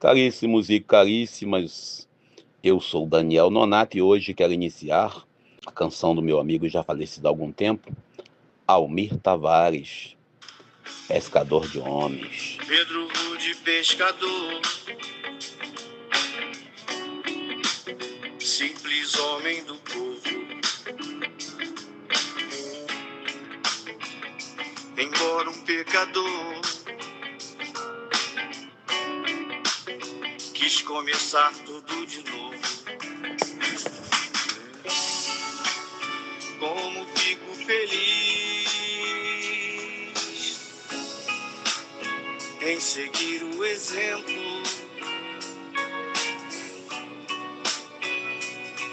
Caríssimos e caríssimas, eu sou Daniel Nonato e hoje quero iniciar a canção do meu amigo já falecido há algum tempo, Almir Tavares, Pescador de Homens. Pedro Rude, pescador, simples homem do povo, embora um pecador, quis começar tudo de novo. Como fico feliz em seguir o exemplo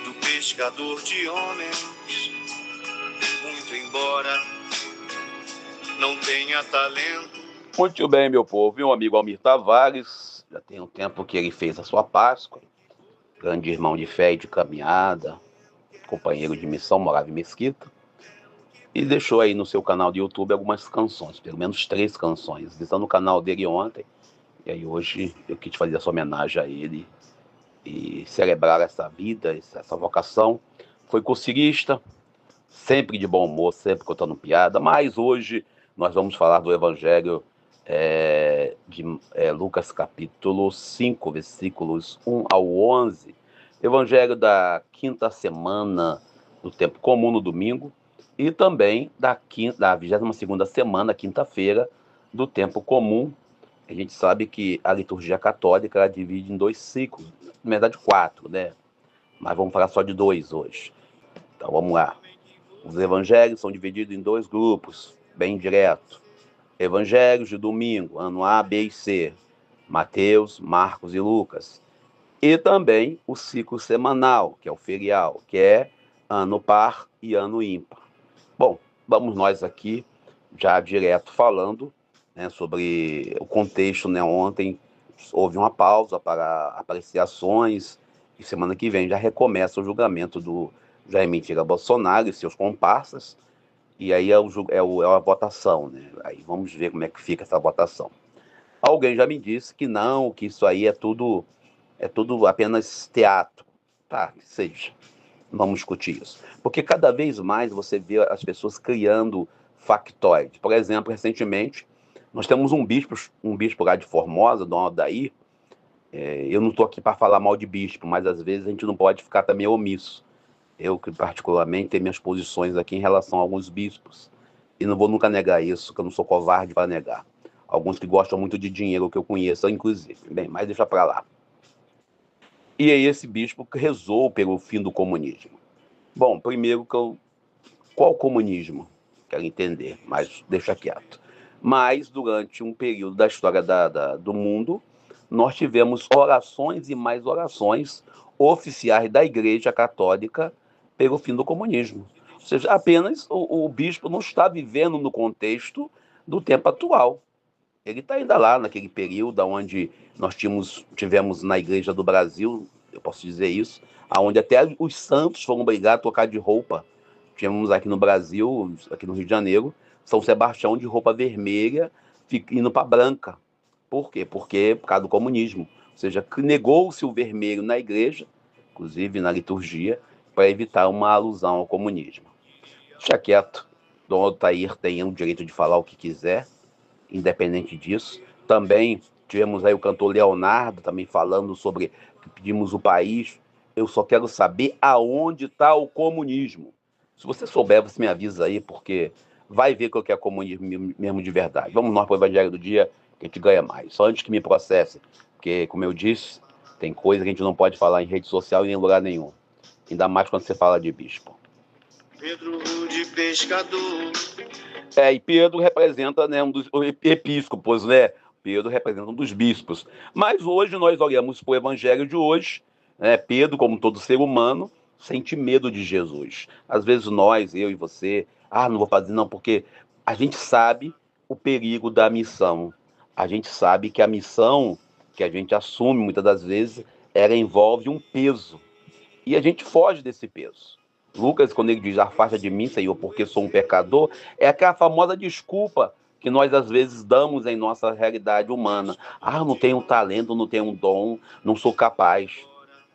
do pescador de homens, muito embora não tenha talento. Muito bem, meu povo. Meu amigo Almir Tavares, já tem um tempo que ele fez a sua Páscoa, grande irmão de fé e de caminhada, companheiro de missão, morava em Mesquita, e deixou aí no seu canal de YouTube algumas canções, pelo menos 3 canções. Está no canal dele ontem, e aí hoje eu quis fazer essa homenagem a ele e celebrar essa vida, essa vocação. Foi cursilista, sempre de bom humor, sempre contando piada, mas hoje nós vamos falar do Evangelho de Lucas capítulo 5, versículos 1 ao 11, Evangelho da quinta semana do tempo comum no domingo e também da 22ª semana, quinta-feira, do tempo comum. A gente sabe que a liturgia católica ela divide em 2 ciclos, na verdade 4, né? Mas vamos falar só de 2 hoje. Então vamos lá. Os evangelhos são divididos em 2 grupos, bem direto. Evangelhos de domingo, ano A, B e C, Mateus, Marcos e Lucas. E também o ciclo semanal, que é o ferial, que é ano par e ano ímpar. Bom, vamos nós aqui, já direto falando, né, sobre o contexto, né? Ontem houve uma pausa para apreciações e semana que vem já recomeça o julgamento do Jair Messias Bolsonaro e seus comparsas. E aí é a votação, né? Aí vamos ver como é que fica essa votação. Alguém já me disse que não, que isso aí é tudo apenas teatro. Tá, que seja. Vamos discutir isso. Porque cada vez mais você vê as pessoas criando factoides. Por exemplo, recentemente, nós temos um bispo lá de Formosa, Dom Aldair. Eu não estou aqui para falar mal de bispo, mas às vezes a gente não pode ficar também omisso. Eu, que particularmente, tenho minhas posições aqui em relação a alguns bispos. E não vou nunca negar isso, que eu não sou covarde para negar. Alguns que gostam muito de dinheiro, que eu conheço, inclusive. Bem, mas deixa para lá. E aí esse bispo rezou pelo fim do comunismo. Bom, primeiro, qual comunismo? Quero entender, mas deixa quieto. Mas, durante um período da história do mundo, nós tivemos orações e mais orações oficiais da Igreja Católica pelo fim do comunismo. Ou seja, apenas o bispo não está vivendo no contexto do tempo atual. Ele está ainda lá naquele período onde nós tivemos na Igreja do Brasil, eu posso dizer isso, onde até os santos foram obrigados a trocar de roupa. Tínhamos aqui no Brasil, aqui no Rio de Janeiro, São Sebastião de roupa vermelha indo para branca. Por quê? Porque por causa do comunismo. Ou seja, negou-se o vermelho na igreja, inclusive na liturgia, para evitar uma alusão ao comunismo. Deixa quieto. Dom Altair tem o direito de falar o que quiser, independente disso. Também tivemos aí o cantor Leonardo também falando sobre que pedimos o país. Eu só quero saber aonde está o comunismo. Se você souber, você me avisa aí, porque vai ver que eu quero comunismo mesmo de verdade. Vamos nós para o Evangelho do Dia, que a gente ganha mais. Só antes que me processe, porque, como eu disse, tem coisa que a gente não pode falar em rede social e em lugar nenhum. Ainda mais quando você fala de bispo. Pedro Rude, pescador. E Pedro representa, né, um dos episcopos, né? Pedro representa um dos bispos. Mas hoje nós olhamos para o Evangelho de hoje, né? Pedro, como todo ser humano, sente medo de Jesus. Às vezes nós, eu e você, não vou fazer não, porque a gente sabe o perigo da missão. A gente sabe que a missão que a gente assume muitas das vezes, ela envolve um peso. E a gente foge desse peso. Lucas, quando ele diz afasta de mim, Senhor, porque sou um pecador, é aquela famosa desculpa que nós às vezes damos em nossa realidade humana. Ah, eu não tenho talento, não tenho um dom, não sou capaz.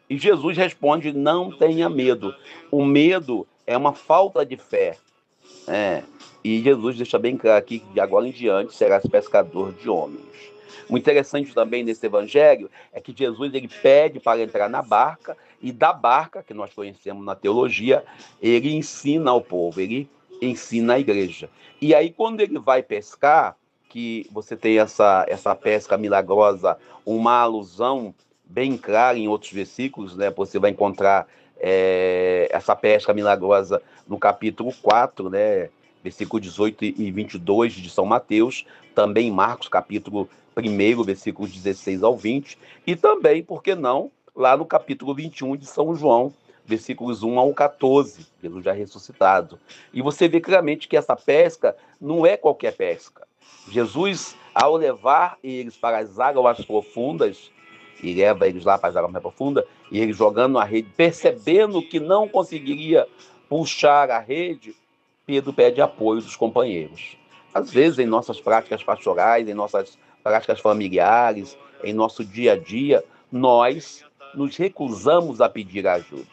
E Jesus responde: não tenha medo. O medo é uma falta de fé. É. E Jesus deixa bem claro aqui que de agora em diante serás pescador de homens. O interessante também nesse evangelho é que Jesus ele pede para entrar na barca, e da barca, que nós conhecemos na teologia, ele ensina ao povo, ele ensina a igreja. E aí quando ele vai pescar, que você tem essa pesca milagrosa, uma alusão bem clara em outros versículos, né? Você vai encontrar essa pesca milagrosa no capítulo 4, né? Versículo 18 e 22 de São Mateus, também Marcos, capítulo 1, versículos 16 ao 20, e também, por que não, lá no capítulo 21 de São João, versículos 1 ao 14, Jesus já ressuscitado. E você vê claramente que essa pesca não é qualquer pesca. Jesus, ao levar eles para as águas profundas, e leva eles lá para as águas mais profundas, e eles jogando a rede, percebendo que não conseguiria puxar a rede, Pedro pede apoio dos companheiros. Às vezes, em nossas práticas pastorais, em nossas práticas familiares, em nosso dia a dia, nós nos recusamos a pedir ajuda.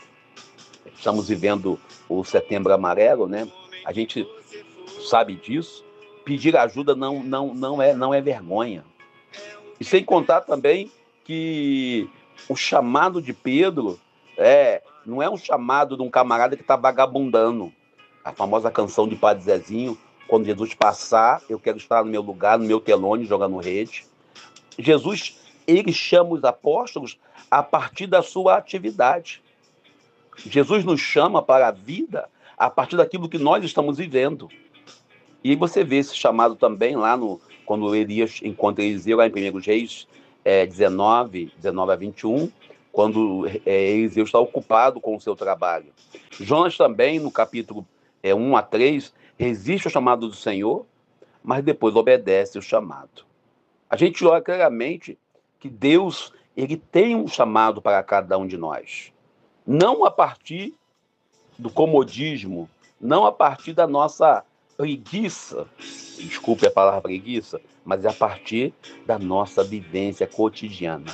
Estamos vivendo o Setembro Amarelo, né? A gente sabe disso. Pedir ajuda não é vergonha. E sem contar também que o chamado de Pedro não é um chamado de um camarada que está vagabundando. A famosa canção de Padre Zezinho, quando Jesus passar, eu quero estar no meu lugar, no meu telone, jogando rede. Jesus, ele chama os apóstolos a partir da sua atividade. Jesus nos chama para a vida a partir daquilo que nós estamos vivendo. E você vê esse chamado também lá quando Elias encontra Eliseu, lá em 1 Reis 19 a 21, quando Eliseu está ocupado com o seu trabalho. Jonas também, no capítulo 1 a 3, resiste ao chamado do Senhor, mas depois obedece o chamado. A gente olha claramente que Deus ele tem um chamado para cada um de nós. Não a partir do comodismo, não a partir da nossa preguiça, desculpe a palavra preguiça, mas a partir da nossa vivência cotidiana.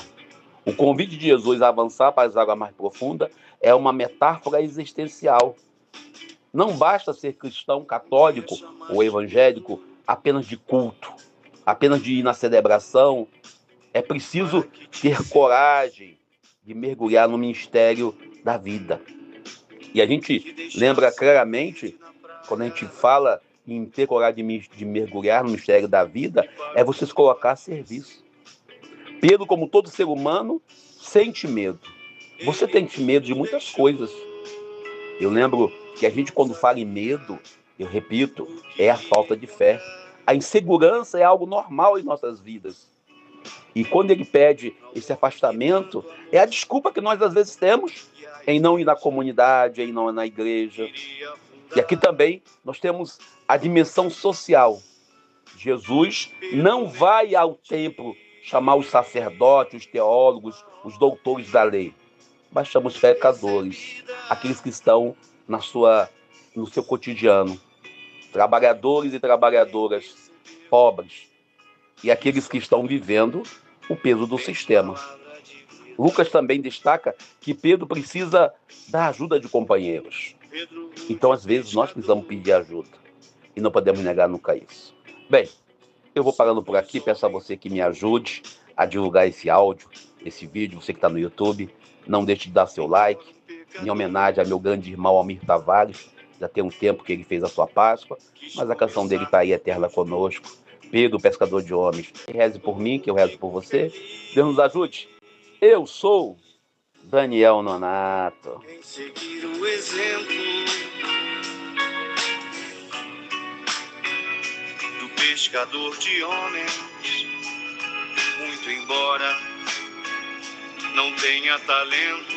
O convite de Jesus a avançar para as águas mais profundas é uma metáfora existencial. Não basta ser cristão, católico ou evangélico apenas de culto, apenas de ir na celebração. É preciso ter coragem de mergulhar no mistério da vida. E a gente lembra claramente, quando a gente fala em ter coragem de mergulhar no mistério da vida, é você se colocar a serviço. Pedro, como todo ser humano, sente medo. Você sente medo de muitas coisas. Eu lembro que a gente, quando fala em medo, eu repito, é a falta de fé. A insegurança é algo normal em nossas vidas. E quando ele pede esse afastamento, é a desculpa que nós às vezes temos em não ir na comunidade, em não ir na igreja. E aqui também nós temos a dimensão social. Jesus não vai ao templo chamar os sacerdotes, os teólogos, os doutores da lei. Mas chama os pecadores, aqueles que estão no seu cotidiano. Trabalhadores e trabalhadoras pobres. E aqueles que estão vivendo o peso do sistema. Lucas também destaca que Pedro precisa da ajuda de companheiros. Então, às vezes, nós precisamos pedir ajuda. E não podemos negar nunca isso. Bem, eu vou parando por aqui. Peço a você que me ajude a divulgar esse áudio, esse vídeo. Você que está no YouTube, não deixe de dar seu like. Em homenagem a meu grande irmão Almir Tavares. Já tem um tempo que ele fez a sua Páscoa, mas a canção dele está aí eterna conosco. Pedro, pescador de homens. Reze por mim, que eu rezo por você. Deus nos ajude. Eu sou Daniel Nonato. Em seguir o exemplo do pescador de homens, muito embora não tenha talento,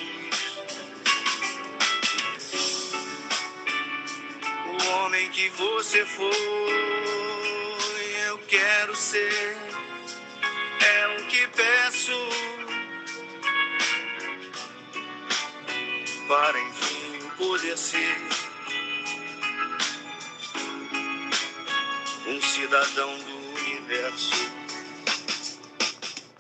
o homem que você foi, eu quero ser, é o que peço, para enfim poder ser um cidadão do universo.